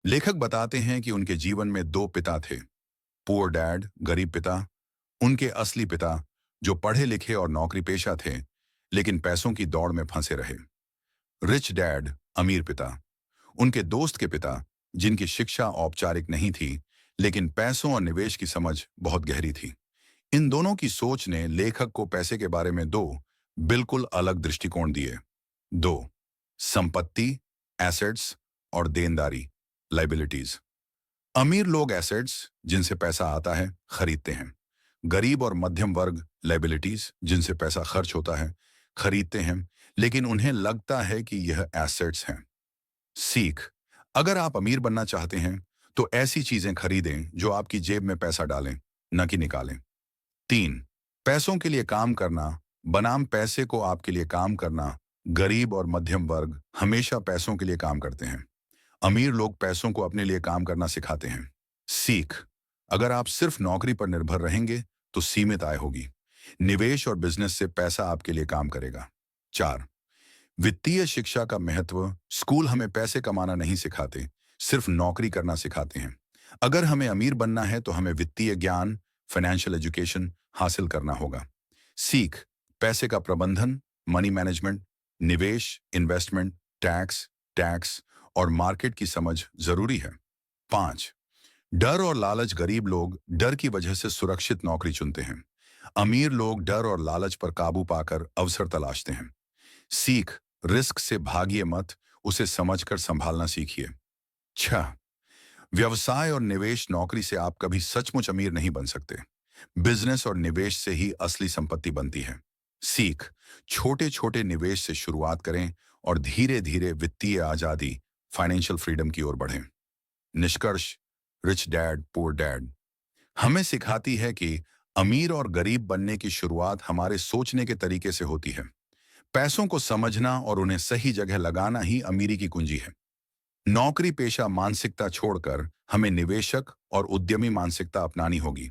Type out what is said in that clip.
लेखक बताते हैं कि उनके जीवन में दो पिता थे। पुअर डैड, गरीब पिता, उनके असली पिता, जो पढ़े लिखे और नौकरी पेशा थे, लेकिन पैसों की दौड़ में फंसे रहे। रिच डैड, अमीर पिता, उनके दोस्त के पिता, जिनकी शिक्षा औपचारिक नहीं थी, लेकिन पैसों और निवेश की समझ बहुत गहरी थी। इन दोनों की सोच ने लेखक को पैसे के बारे में दो बिल्कुल अलग दृष्टिकोण दिए। दो, संपत्ति, एसेट्स, और देनदारी, लाइबिलिटीज। अमीर लोग एसेट्स, जिनसे पैसा आता है, खरीदते हैं। गरीब और मध्यम वर्ग लाइबिलिटीज, जिनसे पैसा खर्च होता है, खरीदते हैं, लेकिन उन्हें लगता है कि यह एसेट्स हैं। सीख: अगर आप अमीर बनना चाहते हैं तो ऐसी चीजें खरीदें जो आपकी जेब में पैसा डालें, न कि निकालें। तीन, पैसों के लिए काम करना बनाम पैसे को आपके लिए काम करना। गरीब और मध्यम वर्ग हमेशा पैसों के लिए काम करते हैं। अमीर लोग पैसों को अपने लिए काम करना सिखाते हैं। सीख: अगर आप सिर्फ नौकरी पर निर्भर रहेंगे तो सीमित आय होगी। निवेश और बिजनेस से पैसा आपके लिए काम करेगा। चार, वित्तीय शिक्षा का महत्व। स्कूल हमें पैसे कमाना नहीं सिखाते, सिर्फ नौकरी करना सिखाते हैं। अगर हमें अमीर बनना है तो हमें वित्तीय ज्ञान, फाइनेंशियल एजुकेशन हासिल करना होगा। सीख: पैसे का प्रबंधन, मनी मैनेजमेंट, निवेश, इन्वेस्टमेंट, टैक्स टैक्स और मार्केट की समझ जरूरी है। पांच, डर और लालच। गरीब लोग डर की वजह से सुरक्षित नौकरी चुनते हैं। अमीर लोग डर और लालच पर काबू पाकर अवसर तलाशते हैं। सीख: रिस्क से भागिए मत, उसे समझकर संभालना सीखिए। छह, व्यवसाय और निवेश। नौकरी से आप कभी सचमुच अमीर नहीं बन सकते। बिजनेस और निवेश से ही असली संपत्ति बनती है। सीख: छोटे छोटे निवेश से शुरुआत करें और धीरे धीरे वित्तीय आजादी, फाइनेंशियल फ्रीडम की ओर बढ़ें। निष्कर्ष: रिच डैड पुअर डैड हमें सिखाती है कि अमीर और गरीब बनने की शुरुआत हमारे सोचने के तरीके से होती है। पैसों को समझना और उन्हें सही जगह लगाना ही अमीरी की कुंजी है। नौकरी पेशा मानसिकता छोड़कर हमें निवेशक और उद्यमी मानसिकता अपनानी होगी।